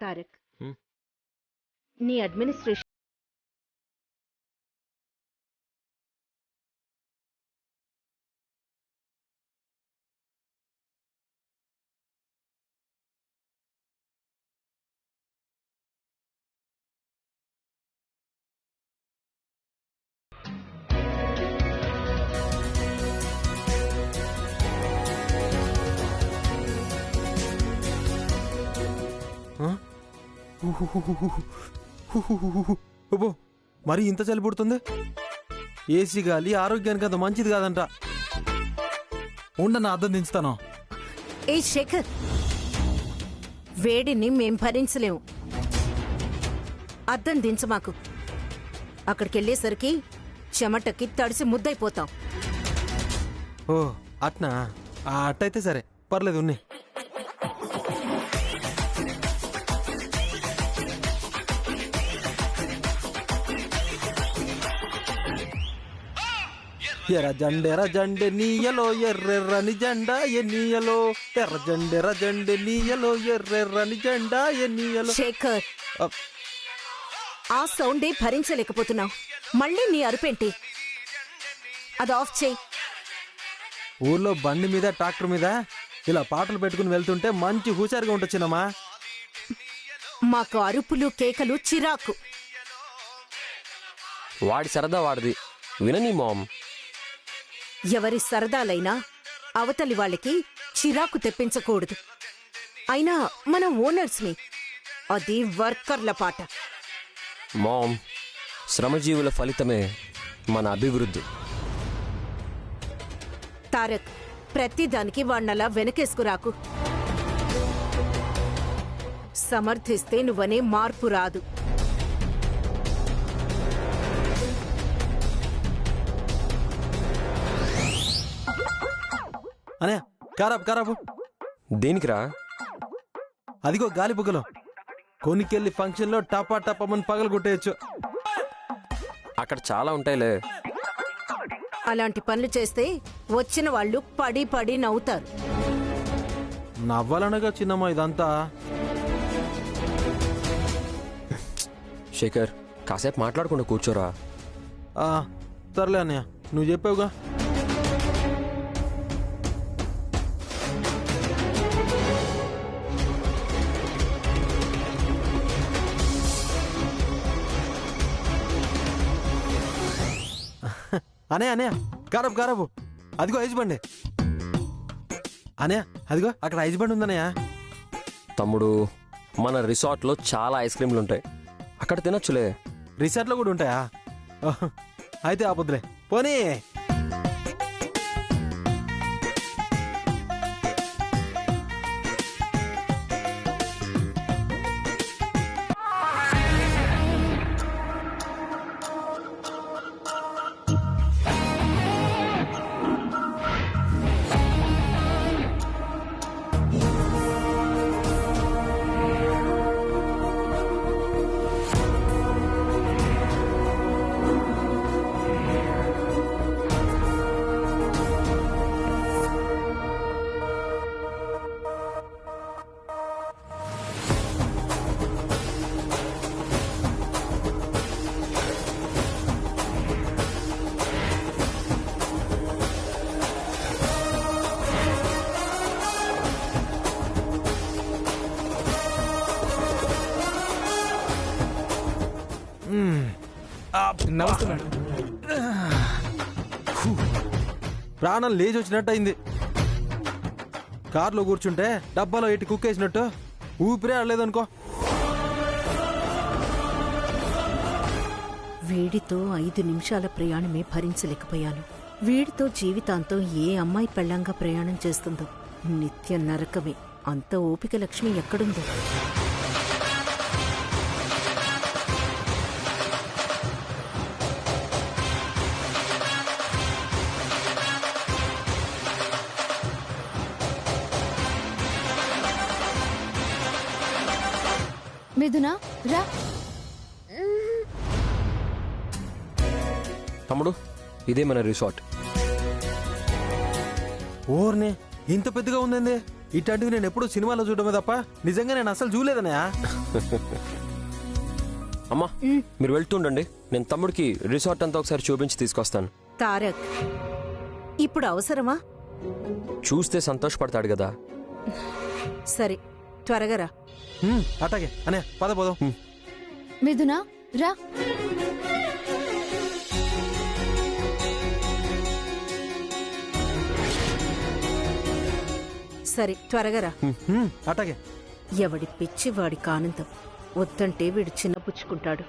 తారక్, నీ అడ్మినిస్ట్రేషన్ మరి ఇంత చలి పుడుతుంది. ఏసీ గాలి ఆరోగ్యానికి అంత మంచిది కాదంట. ఉండన్న అద్దం దించుతాను. ఏ శేఖర్, వేడిని మేం భరించలేము. అద్దం దించమాకు. అక్కడికెళ్ళేసరికి చెమటకి తడిసి ముద్దైపోతాం. ఓ అట్నా? అట్టయితే సరే, పర్లేదు. ఉన్నాయి. ఎర్ర జండె నీయలో ఎర్రెర్రని జెండా ఎన్నియలో, ఎర్ర జండె నీయలో ఎర్రెర్రని జెండా ఎన్నియలో. శేఖర్, ఆ సౌండే భరించలేకపోతున్నావు. మళ్ళీ నీ అరుపేంటి? అది ఆఫ్ చేయి. ఊర్లో బండి మీద ట్రాక్టర్ మీద ఇలా పాటలు పెట్టుకుని వెళ్తుంటే మంచి హుషారుగా ఉండొచ్చినమ్మా. మాకు అరుపులు కేకలు చిరాకు. వాడి సరదా వాడిది, వినని మామ్. ఎవరి సరదాలైనా అవతలి వాళ్ళకి చిరాకు తెప్పించకూడదు. అయినా మనం ఓనర్స్ని, అది వర్కర్ల పాట. మామ్, శ్రమజీవుల ఫలితమే మన అభివృద్ధి. తారక్, ప్రతిదానికి వాణ్ణలా వెనకేసుకురాకు. సమర్థిస్తే నువ్వనే మార్పు రాదు. అనే కారాపు. దేనికిరా? అదిగో గాలి బుగ్గలు. కొనికెళ్ళి ఫంక్షన్లో టపా టపమని పగలు కొట్టేయచ్చు. అక్కడ చాలా ఉంటాయిలే. అలాంటి పనులు చేస్తే వచ్చిన వాళ్ళు పడి పడి నవ్వుతారు. నవ్వాలనగా చిన్నమ్మ ఇదంతా. శేఖర్, కాసేపు మాట్లాడకుండా కూర్చోరా. సర్లే అన్నయ్య, నువ్వు చెప్పావుగా. అనే కారపు అదిగో ఐస్ బండి. అనే అదిగో అక్కడ ఐస్ బండి ఉందనయ్య. తమ్ముడు, మన రిసార్ట్లో చాలా ఐస్ క్రీమ్లు ఉంటాయి, అక్కడ తినొచ్చులే. రిసార్ట్లో కూడా ఉంటాయా? అయితే ఆపొద్దులే, పోనీ. నమస్తున్నాడు. ప్రాణం లేచి వచ్చినట్టు అయింది. కారులో కూర్చుంటే డబ్బాలో ఎట్టి కుక్కేసినట్టు ఊపిరే ఆడలేదనుకో. వీడితో 5 నిమిషాల ప్రయాణమే భరించలేకపోయాను. వీడితో జీవితాంతం ఏ అమ్మాయి పెళ్ళంగా ప్రయాణం చేస్తుందో. నిత్య నరకమే. అంత ఓపిక లక్ష్మి ఎక్కడుందో. మిథునా రా. తమ్ముడు, ఇదే మన రిసార్ట్. ఓర్నే ఇంత పెద్దగా ఉందండి. ఇట్లాంటివి నేను ఎప్పుడు సినిమాలో చూడమే తప్ప నిజంగా నేను అసలు చూడలేదన్నయ్య. అమ్మా మీరు వెళ్తుండండి, నేను తమ్ముడికి రిసార్ట్ అంతా ఒకసారి చూపించి తీసుకొస్తాను. తారక్, ఇప్పుడు అవసరమా? చూస్తే సంతోషపడతాడు కదా. సరే, త్వరగా రా. అట్లాగే అన్నయ్య, పద పోదాం. మిథునా రా. సరే, త్వరగా రా. అట్లాగే. ఎవడి పిచ్చి వాడికి ఆనందం. వద్దంటే వీడు చిన్నపుచ్చుకుంటాడు.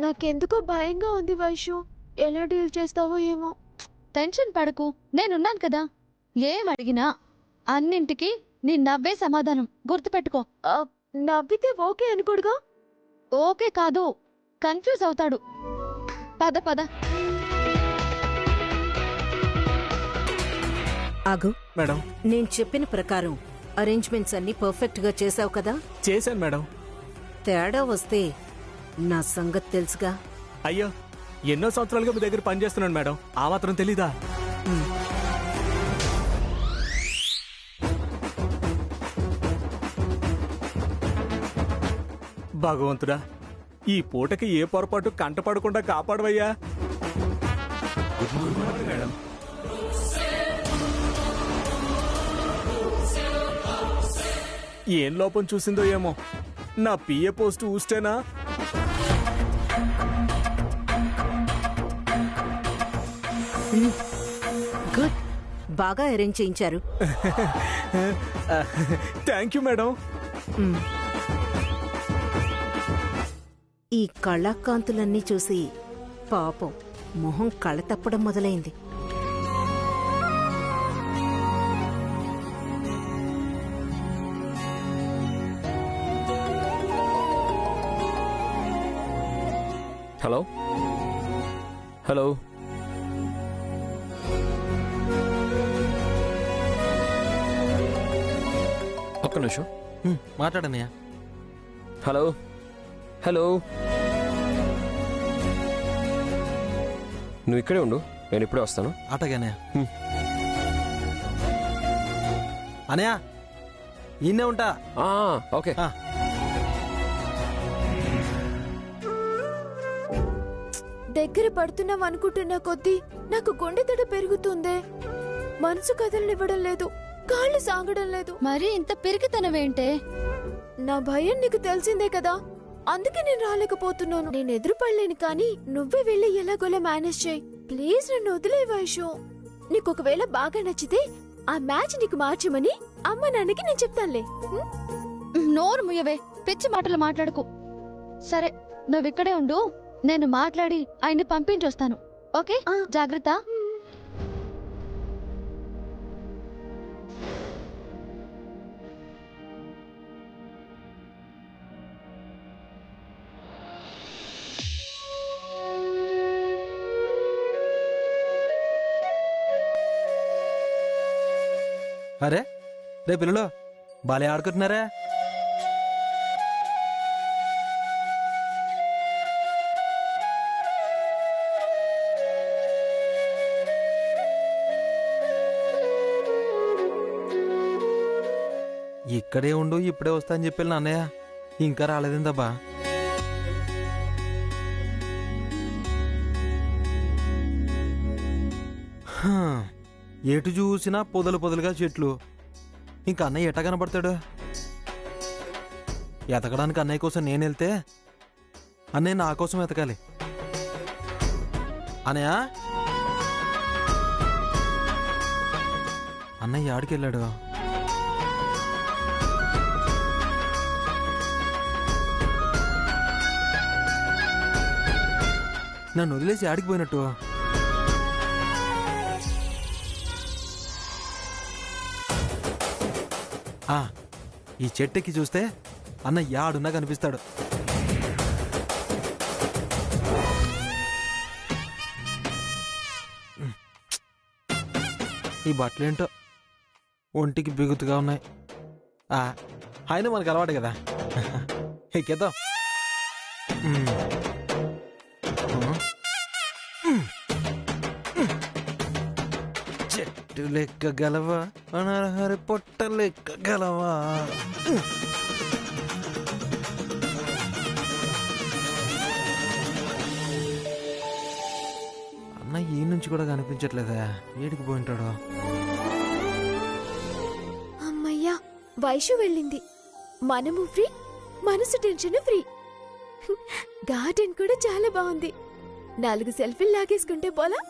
నాకెందుకో భయంగా ఉంది వైషు. ఎలా డీల్ చేస్తావో ఏమో. టెన్షన్ పడకు, నేనున్నాను కదా. ఏం అడిగినా అన్నింటికి నీ నవ్వే సమాధానం. గుర్తుపెట్టుకో. నవ్వితే ఓకే అనుకోడుగా. ఓకే కాదు, కన్ఫ్యూజ్ అవుతాడు. పద పద. ఆగు. మేడం, నేను చెప్పిన ప్రకారం అరేంజ్మెంట్స్ అన్ని పర్ఫెక్ట్ గా చేసావు కదా? చేశాను మేడం. తేడా వస్తే నా సంగతి తెలుసుగా. అయ్యో, ఎన్నో సంవత్సరాలుగా మీ దగ్గర పనిచేస్తున్నాను మేడం, ఆ మాత్రం తెలీదా? భగవంతుడా, ఈ పూటకి ఏ పొరపాటు కంటపడకుండా కాపాడవయ్యా. మేడం, ఏం లోపం చూసిందో ఏమో. నా పిఏ పోస్ట్ ఊస్తేనా? గుడ్, బాగా అరేంజ్ చేయించారు. Thank you madam. ఈ కళాకాంతులన్నీ చూసి పాపం మొహం కళ తప్పడం మొదలైంది. హలో హలో, ఒక్క నిమిషం. మాట్లాడన్నయ్య. హలో హలో, నువ్వు ఇక్కడే ఉండు, నేను ఇప్పుడే వస్తాను. అట్లాగే అన్నయ్య. అన్నయ్య, ఈయనే ఉంటా. ఓకే. దగ్గర పడుతున్నాం అనుకుంటున్న కొద్దీ నాకు గుండె దడ పెరుగుతుందే. మనసు కదలనివ్వడం లేదు, కాళ్ళు సాగడం లేదు. మరి ఇంత పిరికితనవేంటే? నా భయం నీకు తెలిసిందే కదా, అందుకే నేను రాలేకపోతున్నాను. నేను ఎదురుపడలేను, కానీ నువ్వే వెళ్ళి ఎలాగోలా మేనేజ్ చేయి. ప్లీజ్ నన్ను వదిలే వైషు. నీకు ఒకవేళ బాగా నచ్చితే ఆ మ్యాచ్ నీకు మార్చమని అమ్మ నాన్నకి నేను చెప్తానులే. నోరు ముయ్యవే, పిచ్చి మాటలు మాట్లాడుకు. సరే, నువ్వు ఇక్కడే ఉండు, నేను మాట్లాడి ఆయన్ని పంపించొస్తాను. ఓకే, జాగ్రత్త. అరే రే పిల్లలు, బాలే ఆడుకుంటున్నారా? ఇక్కడే ఉండు, ఇప్పుడే వస్తా అని చెప్పి అన్నయ్య ఇంకా రాలేదేందబ్బా? ఎటు చూసినా పొదలు పొదలుగా చెట్లు. ఇంకా అన్నయ్య ఎట్ట కనపడతాడు? ఎతకడానికి అన్నయ్య కోసం నేను వెళ్తే అన్నయ్య నా కోసం ఎతకాలి. అన్నయ్య, అన్నయ్య ఆడికి వెళ్ళాడు. నన్ను వదిలేసి ఆడికి పోయినట్టు. ఈ చెట్టెక్కి చూస్తే అన్న యాడున్నా కనిపిస్తాడు. ఈ బట్టలేంటో ఒంటికి బిగుతుగా ఉన్నాయి. అయినా మనకు అలవాటు కదా. ఎక్కేద్దాం. చెట్టు లెక్క గలవా అనర్హరి పొట్ట లెక్క గలవా. అన్న ఈ నుంచి కూడా కనిపించట్లేదా? ఏడికి పోయింటాడో? అమ్మయ్యా, వైషు వెళ్ళింది. మనము ఫ్రీ, మనసు టెన్షన్ ఫ్రీ. గార్డెన్ కూడా చాలా బాగుంది. 4 సెల్ఫీలు లాగేసుకుంటే పోలా?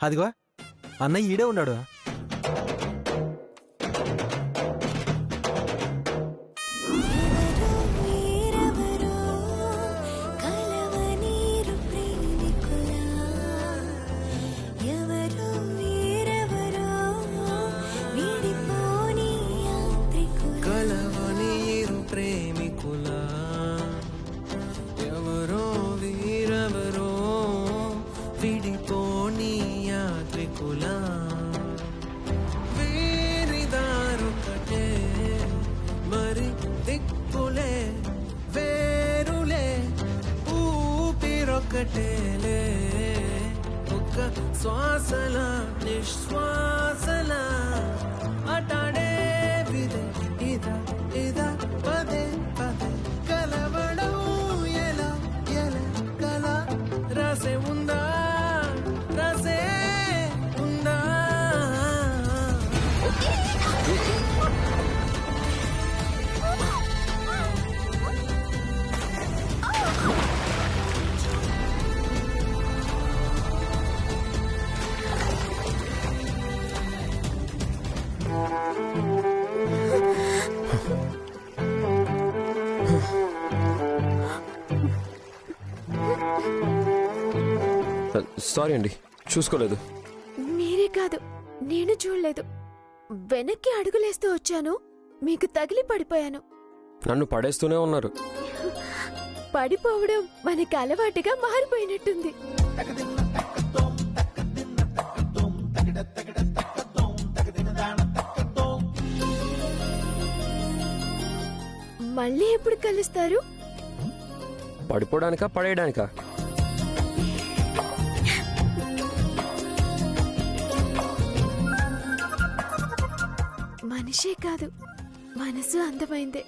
అదిగో అన్నయ్య ఈడే ఉన్నాడు. ఒకటేలే ఒక్క శ్వాసల నిశ్వాసల అటాడే విదే ఇదా ఇదా పదే పదే కలవడం ఎలా ఎలా కల రాసే ఉందా రాసే ఉందా. సారీ అండి, చూసుకోలేదు. మీరే కాదు, నేను చూడలేదు. వెనక్కి అడుగులేస్తూ వచ్చాను, మీకు తగిలి పడిపోయాను. నన్ను పడేస్తూనే ఉన్నారు. పడిపోవడం మనకి అలవాటుగా మారిపోయినట్టుంది. మళ్ళీ ఎప్పుడు కలుస్తారు? పడిపోవడానికా పడేయడానికా? మనిషే కాదు, మనసు అందమైందే.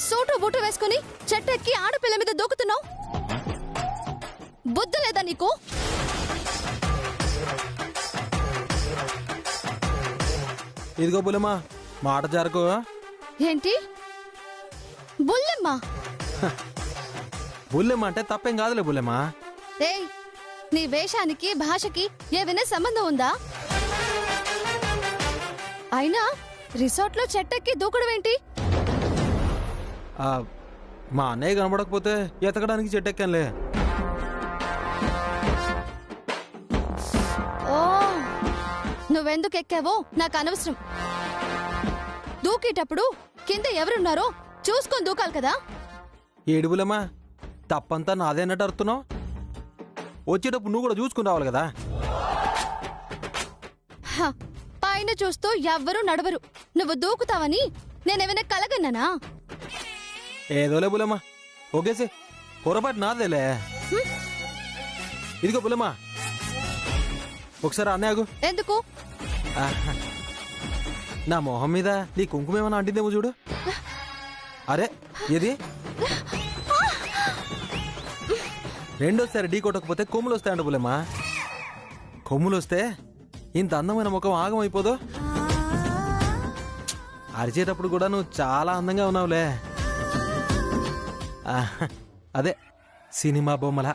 సూటు బూటు వేసుకుని చెట్టెక్కి ఆడపిల్ల మీద దూకుతున్నావు. బుద్ధి లేదా నీకు? ఇదిగో పులమా, మాట జరకు. ఏంటి బుల్లెమ్మా? బుల్లెమ్మ అంటే తప్పేం కాదులే బుల్లెమ్మ. ఏయ్, నీ వేషానికి భాషకి ఏమైనా సంబంధం ఉందా? అయినా రిసార్ట్ లో చెట్టెక్కి దూకడం ఏంటి? మా అన్నయ్య కనబడకపోతే ఎతకడానికి చెట్టెక్కానులే. ఓ, నువ్వెందుకు ఎక్కావో నాకు అనవసరం. దూకేటప్పుడు కింద ఎవరున్నారో చూసుకొని దూకాలి కదా. ఏడు బుల్లెమ్మ, తప్పంతా నాదేనట్టు అరుతున్నావు. వచ్చేటప్పుడు నువ్వు కూడా చూసుకుని రావాలి కదా. హ, పైన చూస్తూ ఎవ్వరూ నడవరు. నువ్వు దూకుతావని నేనేమైనా కలగన్నానా? ఏదోలే బుల్లెమ్మ, ఓకేసి పొరపాటు నాదేలే. ఇదిగో బుల్లెమ్మ, ఒకసారి అన్నయ్యకు. ఎందుకు? నా మొహం మీద నీ కుంకుమ ఏమైనా అంటిందేమో చూడు. అరే ఏది? రెండోసారి ఢీ కొట్టకపోతే కొమ్ములు వస్తాయంట బుల్లెమ్మ. కొమ్ములు వస్తే ఇంత అందమైన ముఖం ఆగమైపోదు. అరిచేటప్పుడు కూడా నువ్వు చాలా అందంగా ఉన్నావులే. అదే సినిమా బొమ్మల.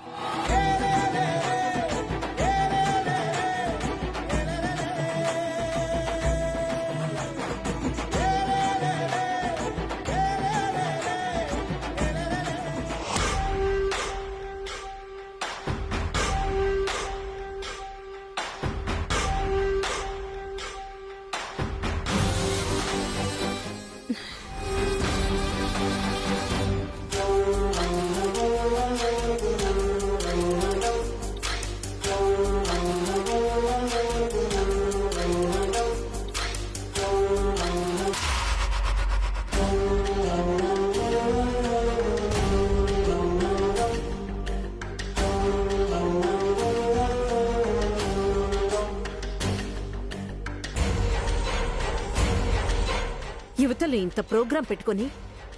యువతలు ఇంత ప్రోగ్రాం పెట్టుకుని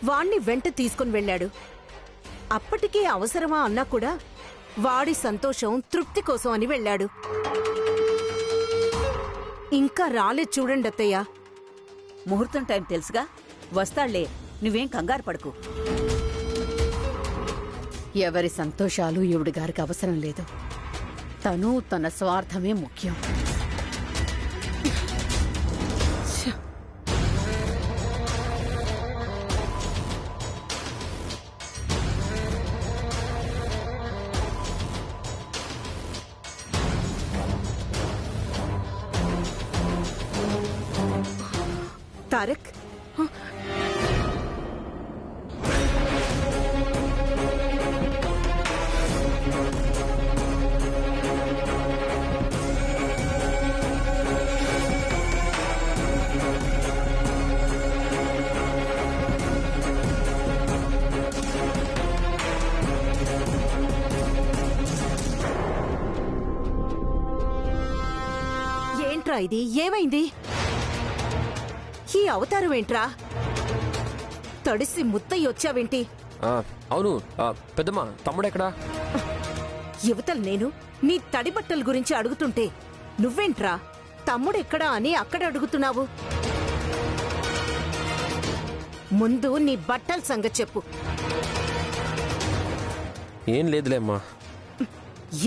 వాణ్ణి వెంట తీసుకుని వెళ్ళాడు. అప్పటికే అవసరమా అన్నా కూడా వాడి సంతోషం తృప్తి కోసం అని వెళ్ళాడు. ఇంకా రాలేదు చూడండి అత్తయ్య. ముహూర్తం టైం తెలుసుగా, వస్తాళ్లే, నువ్వేం కంగారు పడకు. ఎవరి సంతోషాలు ఈవిడ గారికి అవసరం లేదు. తను తన స్వార్థమే ముఖ్యం. తారక్, ఏంట్రా ఇది? ఏమైంది? ఈ అవతారం ఏంట్రా? తడిసి ముత్తయ్య వచ్చావేంటి? అవును పెద్దమ్మ, తమ్ముడెక్కడా? యువతలు నేను నీ తడి బట్టల గురించి అడుగుతుంటే నువ్వేంట్రా తమ్ముడెక్కడా అని అక్కడ అడుగుతున్నావు? ముందు నీ బట్టల సంగతి చెప్పు. ఏం లేదులే అమ్మా.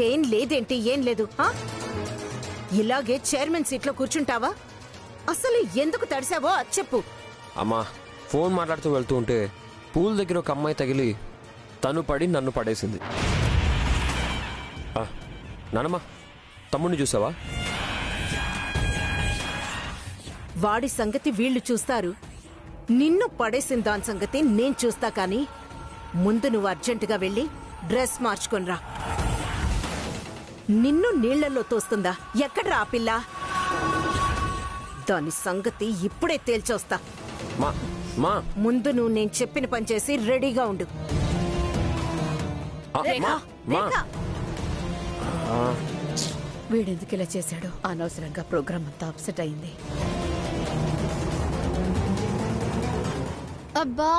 ఏం లేదేంటి? ఏం లేదు. ఇలాగే చైర్మన్ సీట్లో కూర్చుంటావా? అసలు ఎందుకు తడిసావో అది చెప్పు. అమ్మా, ఫోన్ మాట్లాడుతూ వెళ్తూ ఉంటే పూల్ దగ్గర ఒక అమ్మాయి తగిలి తను పడి నన్ను పడేసింది. నానమ్మా, తమ్ముడిని చూసావా? వాడి సంగతి వీళ్ళు చూస్తారు, నిన్ను పడేసిన దాని సంగతి నేను చూస్తా. కానీ ముందు నువ్వు అర్జెంటుగా వెళ్ళి డ్రెస్ మార్చుకొనిరా. నిన్ను నీళ్లలో తోస్తుందా? ఎక్కడ్రా ఆ పిల్ల? దాని సంగతి ఇప్పుడే తేల్చొస్తా. ముందు నువ్వు నేను చెప్పిన పని చేసి రెడీగా ఉండు. వీడెందుకు ఇలా చేశాడు? అనవసరంగా ప్రోగ్రామ్ అంతా అప్సెట్ అయింది. అబ్బా,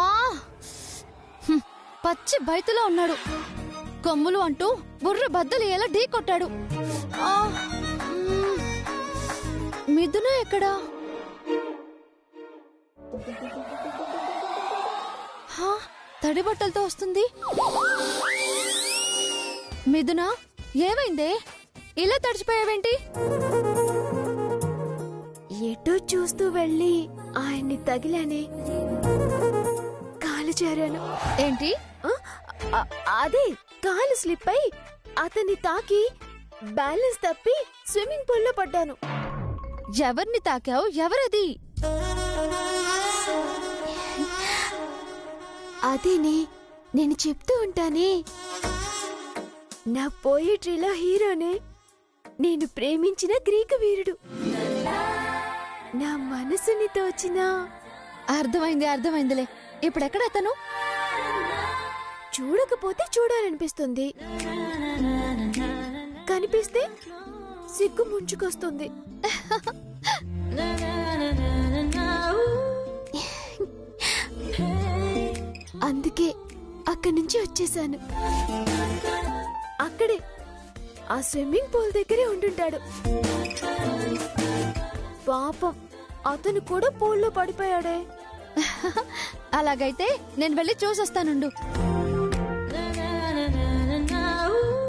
పచ్చి బయటలో ఉన్నాడు. కొమ్ములు అంటూ బుర్ర బద్దలు ఎలా ఢీ కొట్టాడు. మిథున ఎక్కడా? హా, తడి బట్టలతో వస్తుంది. మిథున, ఏమైందే? ఇలా తడిచిపోయావేంటి? ఎటో చూస్తూ వెళ్ళి ఆయన్ని తగిలానే, కాలు జారాను. ఏంటి? అదే కాలు స్లిప్ అయి అతన్ని తాకి బ్యాలెన్స్ తప్పి స్విమ్మింగ్ పూల్ లో పడ్డాను. ఎవరిని తాకావు? ఎవరది? అదేనే నేను చెప్తూ ఉంటానే, నా పోయిట్రీలో హీరోనే, నేను ప్రేమించిన గ్రీకు వీరుడు, నా మనసుని తోచిన. అర్థమైందిలే. ఇప్పుడెక్కడ అతను? చూడకపోతే చూడాలనిపిస్తుంది, కనిపిస్తే సిగ్గు ముంచుకొస్తుంది. అందుకే అక్కడి నుంచి వచ్చేసాను. అక్కడే ఆ స్విమ్మింగ్ పూల్ దగ్గరే ఉండుంటాడు. పాపం అతను కూడా పూల్లో పడిపోయాడే. అలాగైతే నేను వెళ్ళి చూసొస్తానుండు.